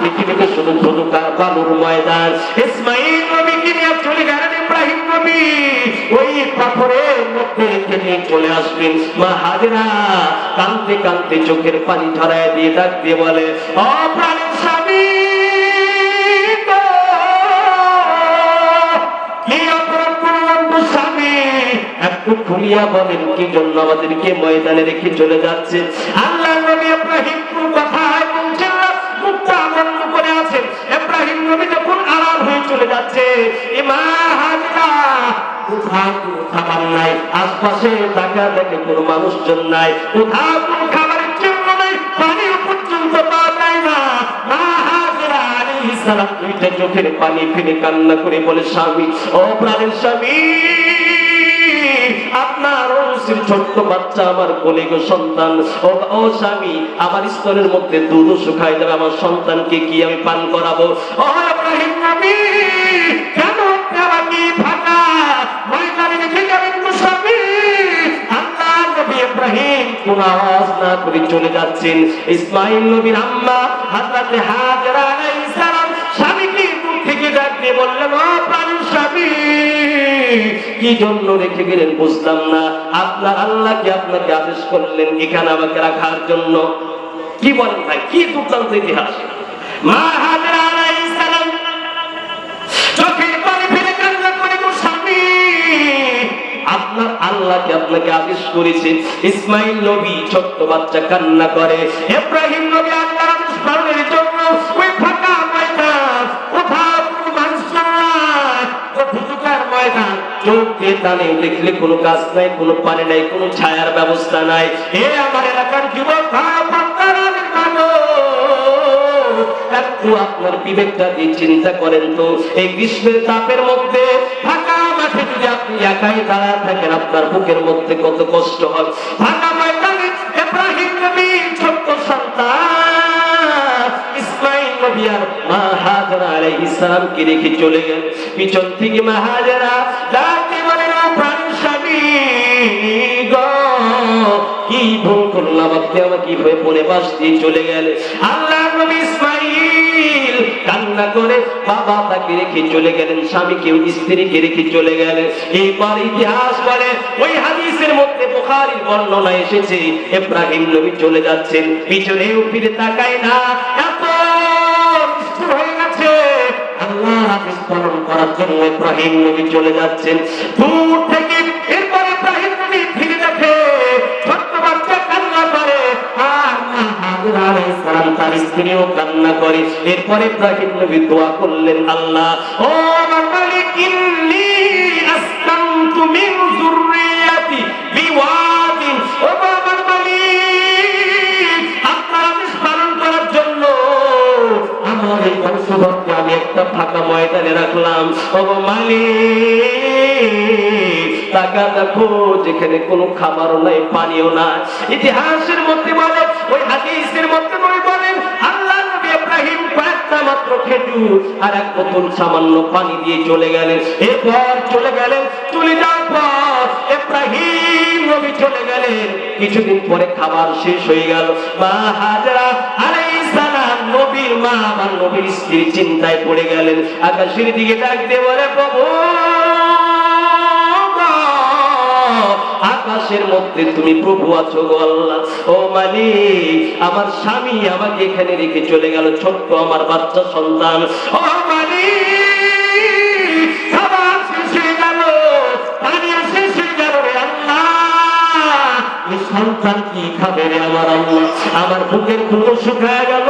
পৃথিবীতে শুধু শুধু বালুর ময়দান। ইসমাইল নবীকে নিয়ে চলে গেলেন ইব্রাহিম নবী, ওই পাথরের মধ্যে রেখে নিয়ে চলে আসবেন। মা হাজেরা কাঁদতে কাঁদতে চোখের পানি ঝরায় দিয়ে ডাক দিয়ে বলে, ও প্রাণের স্বামী, একটু খুলিয়া বলেন কি জন্য আমাদেরকে ময়দানে রেখে চলে যাচ্ছে? আল্লাহ নবী ইব্রাহিম কোন কথা বলছেন না, মুখটা বন্ধ করে আছেন। ইব্রাহিম নবী যখন আড়াল হয়ে চলে যাচ্ছে, মা হাজেরা কোথাও কোনো খাবার নাই, আশপাশে টাকা দেখে কোনো মানুষজন নাই, কোথাও কোনো খাবারের জন্য নাই, পানিও পর্যন্ত পাওয়া যায় না। মা হাজেরা আলাইহিস সালাম দুইটা চোখের পানি ফেলে কান্না করে বলে, স্বামী, ও প্রাণের স্বামী, আপনার অবশ্যই ছোট্ট বাচ্চা আমার কোলে গো সন্তান, ও স্বামী, আমার স্তনের মধ্যে দুধ শুকায় যাবে, আমার সন্তানকে কি আমি পান করাবো? ও ইব্রাহিম নবী, কেন আমাকে ফাঁকা ময়দানে রেখে গেলেন গো স্বামী? আল্লাহ নবী ইব্রাহিম কোন আওয়াজ না করে চলে যাচ্ছেন। ইসমাইল নবীর আম্মা হযরত হাজেরা আলাইহিস সালাম স্বামীকে দূর থেকে ডাক দিয়ে বললেন, ও প্রাণের স্বামী, কি জন্য রেখে গেলেন বুঝলাম না, আপনার আল্লাহ কি আপনাকে আদেশ করলেন এখানে আমাকে রাখার জন্য? কি বলেন ভাই, কি দুর্দান্ত ইতিহাস! মা হাজেরা আলাইহিস সালাম চোখের পানি ফেলে কান্না করে, গো স্বামী, আপনার আল্লাহ কি আপনাকে আদেশ করেছে? ইসমাইল নবী ছোট্ট বাচ্চা কান্না করে। ইব্রাহিম নবী আল্লাহর আদেশ পালনের জন্য ওই ফাঁকা ময়দান, কোথাও কোনো মানুষ নাই, অন্ধকার ময়দান, চোখ দিয়ে টানে দেখলে কোনো গাছ নাই, কোনো পানি নাই, কোনো ছায়ার ব্যবস্থা নাই। এ আমার এলাকার যুবক একটু আপনার বিবেকটা দিয়ে চিন্তা করেন তো, এই গ্রীষ্মের তাপের মধ্যে ফাঁকা মাঠে যদি আপনি একাই দাঁড়ায় থাকেন, আপনার বুকের মধ্যে কত কষ্ট হয়। ফাঁকা ময়দানে ইব্রাহিম নবীর ছোট্ট সন্তান ইসমাইল নবী আর মা হাজেরা আলাইহিস সালামকে রেখে চলে গেলেন। পিছন থেকে মা হাজেরা ডাকতে বলেন, ও প্রাণের স্বামী গো, কি ভুল করলাম, আপনি আমাকে ভয়ে পড়ে বাস দিয়ে চলে গেলেন? আল্লাহ নবী ইসমাইল কান্না করে বাবা তাকে রেখে চলে গেলেন, স্বামীকে স্ত্রীকে রেখে চলে গেলেন। এইবার ইতিহাস বলে, ওই হাদিসের মধ্যে বুখারীর বর্ণনা এসেছে, ইব্রাহিম নবী চলে যাচ্ছেন, পিছনেও ফিরে তাকায় না, এত নিষ্ঠুর হয়ে গেছে। আল্লাহর আদেশ পালন করার জন্য ইব্রাহিম নবী চলে যাচ্ছেন। দূর থেকে এরপর ইব্রাহিম নবী ফিরে দেখে ছোট্ট বাচ্চা কান্না করে, আর মা হাজেরা আলাইহিস সালাম তার স্ত্রীও কান্না করে। এরপর ইব্রাহিম নবী দোয়া করলেন, আল্লাহ, ও আমার মালিক, ইন্নী আসকানতু মিন যুররিয়াতি বিওয়াদিন, ও আমার মালিক, আপনার আদেশ পালন করার জন্য আমার এই বংশধরকে আমি একটা ফাঁকা ময়দানে রাখলাম। ও মালিক, টাকা দেখো, যেখানে কোনো খাবারও নাই, পানিও নাই। ইতিহাসের মধ্যে বলে, ওই হাদিসের মধ্যে বলেন, আল্লাহ নবী ইব্রাহিম কয়েকটা মাত্র খেজুর আর এক বোতল সামান্য পানি দিয়ে চলে গেলেন। এরপর চলে গেলেন, চলে যাওয়ার পর ইব্রাহিম নবী চলে গেলেন। কিছুদিন পরে খাবার শেষ হয়ে গেল। মা হাজেরা আলাইহিস সালাম নবীর মা, আমার নবীর স্ত্রী চিন্তায় পড়ে গেলেন। আকাশের দিকে ডাক দিয়ে বলে, প্রভু, আকাশের মধ্যে তুমি প্রভু আছো গো আল্লাহ। ও মালিক, আমার স্বামী আমাকে এখানে রেখে চলে গেল, ছোট্ট আমার বাচ্চা সন্তান। ও মালিক, খাবার শেষ হয়ে গেল, পানি শেষ হয়ে গেল রে আল্লাহ, এই সন্তান কি খাবে রে আমার আল্লাহ? আমার বুকের দুধ শুকায় গেল,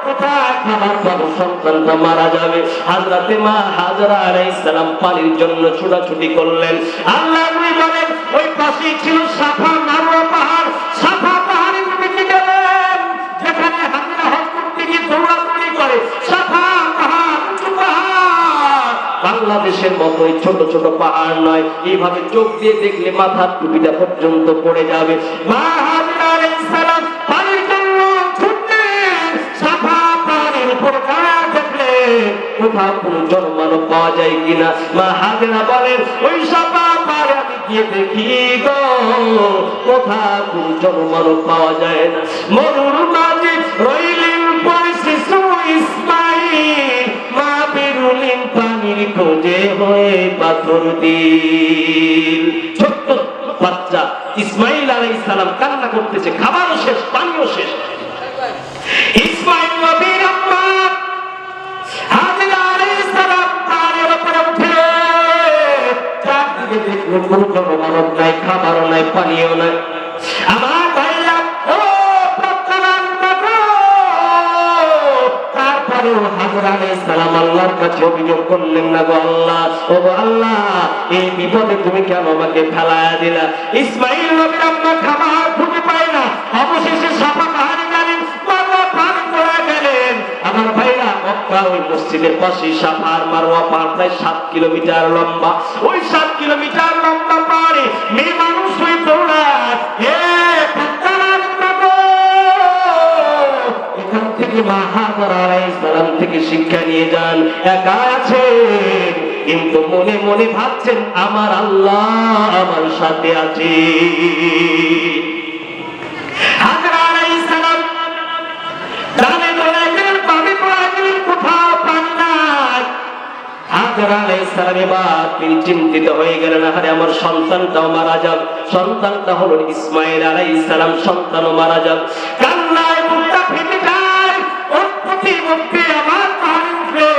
কোথায় খাবার পাবো? সন্তানটা মারা যাবে। হযরতে মা হাজেরা আলাইহিস সালাম পানির জন্য ছোটাছুটি করলেন। আল্লাহ নবী বলেন, ওই পাশেই ছিল সাফা মারওয়া পাহাড়। সাফা পাহাড়ে নবী গেলেন, যেখানে হাজেরা হজ করতে গিয়ে দৌড়াদৌড়ি করে। সাফা পাহাড়, উঁচু পাহাড়, বাংলাদেশের মতো এই ছোট ছোট পাহাড় নয়, এইভাবে চোখ দিয়ে দেখলে মাথার টুপিটা পর্যন্ত পড়ে যাবে। মা হাজেরা আলাইহিস সালাম পানির জন্য ছুটলেন। সাফা পাহাড়ের উপর দাঁড়িয়ে দেখলেন কোথাও কোনো জনমানব পাওয়া যায় কিনা। মা হাজেরা বলেন, ওই সাফা পাহাড়ে আমি গিয়ে দেখি গো, কোথাও কোনো জনমানব পাওয়া যায় না। মরুর মাঝে রইলেন মুরদিল। ছোট্ট বাচ্চা ইসমাইল আলাইহিস সালাম কান্না করতেছে, খাবারও শেষ, পানিও শেষ। ইসমাইল নবীর আম্মা হাজেরা আলাইহিস সালাম পানির উপরে উঠে চারদিকে দেখলো কোনো জনমানব নাই, খাবারও নাই, পানিও নাই। আমার ভাইরা, ও প্রত্যানান মাগো, তারপরেও হাজেরা আলাইহিস সালাম আল্লাহর কাছে অভিযোগ করলেন না, গো আল্লাহ, ও আল্লাহ, এই বিপদে তুমি কেন আমাকে ফেলায়া দিলা? ইসমাইল নবীর আম্মা খাবার খুঁজে পায় না, অবশেষে সাফা পাহাড়ে গেলেন, পানি পড়ে গেলেন। আমার ভাইরা, মক্কা ওই মসজিদের পাশে সাফা আর মারওয়া পাহাড় প্রায় 7 কিলোমিটার লম্বা। ওই 7 কিলোমিটার লম্বা পাহাড়ে মেয়ে মানুষ হয়ে দৌড়ায়। এখান থেকে মা হাজেরা আলাইহিস সালাম থেকে শিক্ষা নিয়ে যান। একা আছেন কিন্তু মনে মনে ভাবছেন আমার আল্লাহ আমার সাথে আছে। হাজেরা আলাইহিস সালাম ডানে দৌড়ায় গেলেন, বামে দৌড়ায় গেলেন, কোথাও পানি নাই। হাজেরা আলাইহিস সালাম এবার তিনি চিন্তিত হয়ে গেলেন, আরে আমার সন্তানটাও মারা যাক। সন্তানটা হলো ইসমাইল আলাইহিস সালাম, সন্তানও মারা যাক। কান্নায় বুকটা ফেটে যায়। ওর প্রতিমধ্যে আমার পাহাড়ে উঠে,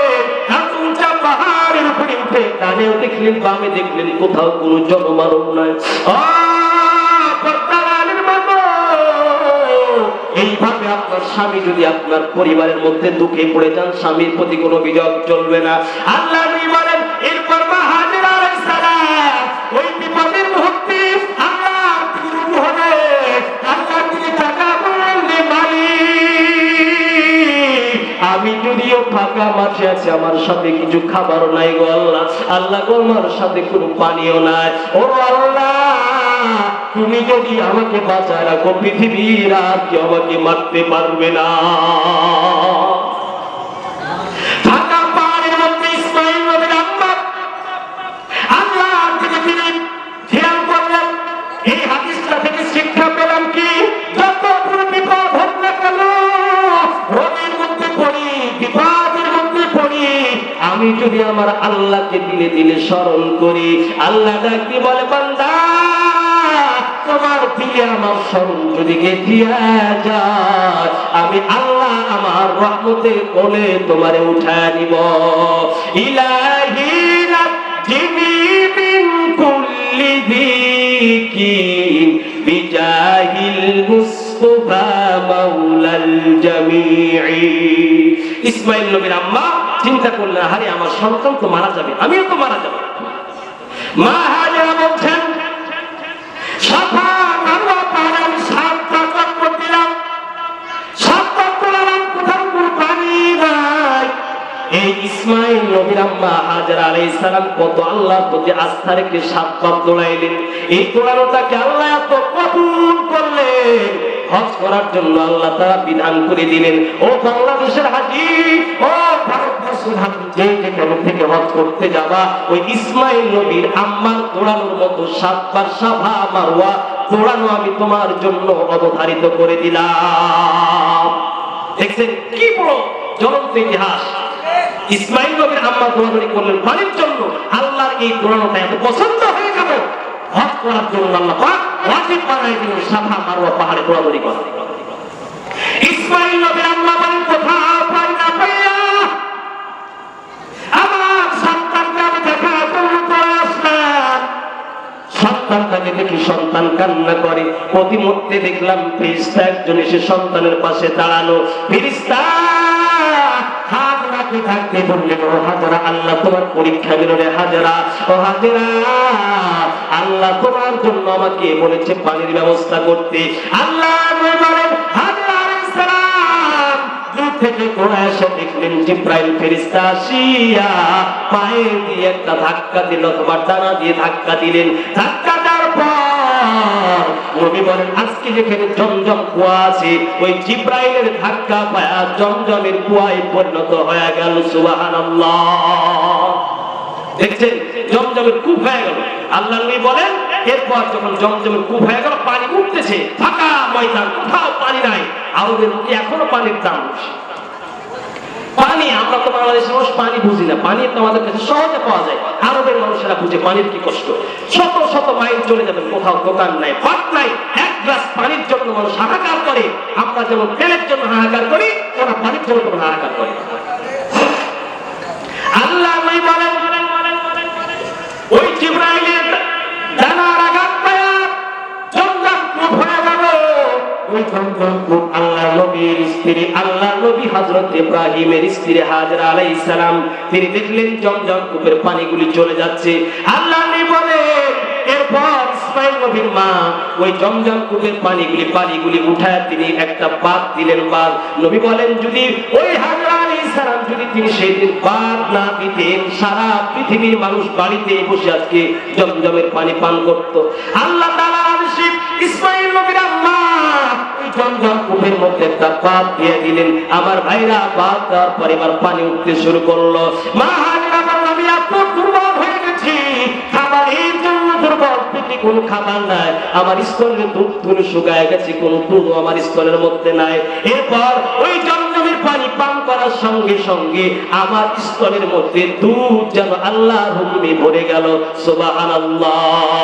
এত উঁচা পাহাড়ের উপরে উঠে ডানেও দেখলেন, বামে দেখলেন, কোথাও কোনো জনমানব নাই। এইভাবে আপনার স্বামী যদি আপনার পরিবারের মধ্যে দুঃখে পড়ে যান, স্বামীর প্রতি কোনো অভিযোগ চলবে না। আল্লাহ নবী বলেন, এরপর মা হাজেরা আলাইহিস সালাম ওই বিপদের মুহূর্তে আল্লাহর দিকে রুজু হলে আল্লাহর দিকে তাকায় বললেন, মালিক, আমি যদিও ফাঁকা মাঠে আছি, আমার সাথে কিছু খাবারও নাই গো আল্লাহ। আল্লাহ গো, আমার সাথে কোনো পানিও নাই। ও আল্লাহ, তুমি যদি আমাকে বাঁচায় রাখো, পৃথিবীর আর কেউ আমাকে মারতে পারবে না। ফাঁকা পাহাড়ের মধ্যে ইসমাইল নবীর আম্মা আল্লাহর দিকে তিনি খেয়াল করলেন। এই হাদিসটা থেকে শিক্ষা পেলাম কি, যত বড় বিপদ হোক না কেন, রোগের মধ্যে পড়ি, বিপদের মধ্যে পড়ি, আমি যদি আমার আল্লাহকে দিলে দিলে স্মরণ করি, আল্লাহ ডাকতে বলে, বান্দা, তোমার দিলে আমার স্মরণ যদি গেথিয়া যায়, আমি আল্লাহ আমার রহমতের কোলে তোমারে উঠায় নিব। ইলাহি রাজ্জিনি মিন কুল্লি যিকিন বিজাহিল মুস্তাফা মাওলাল জামিঈ। ইসমাইল নবীর আম্মা চিন্তা করলেন, আরে আমার সন্তান তো মারা যাবে, আমিও তো মারা যাব। মা হাজেরা বলছেন, সাফা মারওয়া পাহাড়ে আমি 7 পাক করলাম, 7 পাক করলাম, কোথাও কোনো পানি নাই। এই ইসমাইল নবীর আম্মা হাজেরা আলাইহিস সালাম কত আল্লাহর প্রতি আস্থা রেখে 7 পাক দৌড়াইলেন। এই দৌড়ানোটাকে আল্লাহ এত কবুল করলেন, হজ করার জন্য আল্লাহ তাআলা বিধান করে দিলেন, ও বাংলাদেশের হাজী, ও ভারতবর্ষের হাজী, যে যেখানে থেকে হজ করতে যাবা, ওই ইসমাইল নবীর আম্মার দৌড়ানোর মতো 7 বার সাফা মারওয়া দৌড়ানো আমি তোমার জন্য অবধারিত করে দিলাম। দেখছেন কি বড় জ্বলন্ত ইতিহাস। ইসমাইল নবীর আম্মা দৌড়াদৌড়ি করলেন পানির জন্য, আল্লাহর এই দৌড়ানোটা এত পছন্দ হয়ে গেল, হজ করার জন্য আল্লাহ পাক ওয়াজিব বানাই দিলেন সাফা মারওয়া পাহাড়ে দৌড়াদৌড়ি করা। ইসমাইল নবীর আম্মা বলেন, কোথাও পানি না পাইয়া আমার সন্তানকে আমি দেখা করতে করে আসলাম। সন্তানটাকে দেখি সন্তান কান্না করে, প্রতিমধ্যে দেখলাম ফেরেশতা একজন এসে সন্তানের পাশে দাঁড়ানো। ফেরেশতা হাজেরাকে থাকতে বললেন, ও হাজেরা, আল্লাহ তোমার পরীক্ষা দিল রে হাজেরা। ও হাজেরা, আল্লাহ তোমার জন্য আমাকে বলেছে পানির ব্যবস্থা করতে। আল্লাহ বলেন, হাজেরা আলাইহিস সালাম দূর থেকে ঘোড়া এসে দেখলেন জিবরাইল ফেরেশতা আসিয়া পায়ে দিয়ে একটা ধাক্কা দিল, অথবা ডানা দিয়ে ধাক্কা দিলেন। ধাক্কা দেওয়ার পর নবী বলেন, আজকে যেখানে জমজম কুয়া আছে, ওই জিবরাইলের ধাক্কা পায়া জমজমের কুয়ায় পরিণত হয়ে গেল। সুবহানাল্লাহ। দেখছেন, জমজমের কূপ হয়ে গেল। আল্লাহ নবী বলেন, এরপর যখন জমজমের কূপ হয়ে গেল, পানি উঠতেছে, ফাঁকা ময়দান, কোথাও পানি নাই। আরবের মুখে এখনো পানির দাম। পানি, আমরা তো বাংলাদেশের মানুষ পানি বুঝি না, পানি তো আমাদের কাছে সহজে পাওয়া যায়। আরবের মানুষেরা বুঝে পানির কি কষ্ট। শত শত মাইল চলে যাবেন, কোথাও দোকান নাই, ভাত নাই, এক গ্লাস পানির জন্য মানুষ হাহাকার করে। আমরা যেমন তেলের জন্য হাহাকার করি, ওরা পানির জন্য তেমন হাহাকার করে। আল্লাহ বলেন, ওই জিবরাইলের ডানার আঘাত পায়া জমজম কূপ হয়ে গেল। ওই জমজম কূপ আল্লাহ নবীর স্ত্রী, আল্লাহ নবী হযরত ইব্রাহিমের স্ত্রী হাজরা আলাইহিস সালাম, তিনি দেখলেন জমজম কূপের পানিগুলি চলে যাচ্ছে। আল্লাহ নবী বলেন, এরপর ইসমাইল নবীর মা ওই জমজম কূপের পানিগুলি উঠায় তিনি একটা বাদ দিলেন। বাদ নবী বলেন, যদি ওই হাজরা আলাইহিস সালাম যদি তিনি সেদিন বাদ না দিতেন, সারা পৃথিবীর মানুষ বাড়িতে বসে আজকে জমজমের পানি পান করত। আল্লাহ তাআলা আরশে ইসমাইল নবীর আম্মা ওই জমজম কূপের মধ্যে একটা বাদ দিয়ে দিলেন। আমার ভাইরা, বাদ দেওয়ার পরে এবার পানি উঠতে শুরু করলো। মা হাজরা বললেন, আমি এত দুর্বল হয়ে গেছি, খাবারের জন্য দুর্বল, পেটে কোনো খাবার নাই, আমার স্তনের দুধ শুকায় গেছে, কোনো দুধ আমার স্তনের মধ্যে নাই। এরপর ওই জমজমের পানি পান করার সঙ্গে সঙ্গে আমার স্তনের মধ্যে দুধ যেন আল্লাহর হুকুমে ভরে গেল। সুবহানাল্লাহ।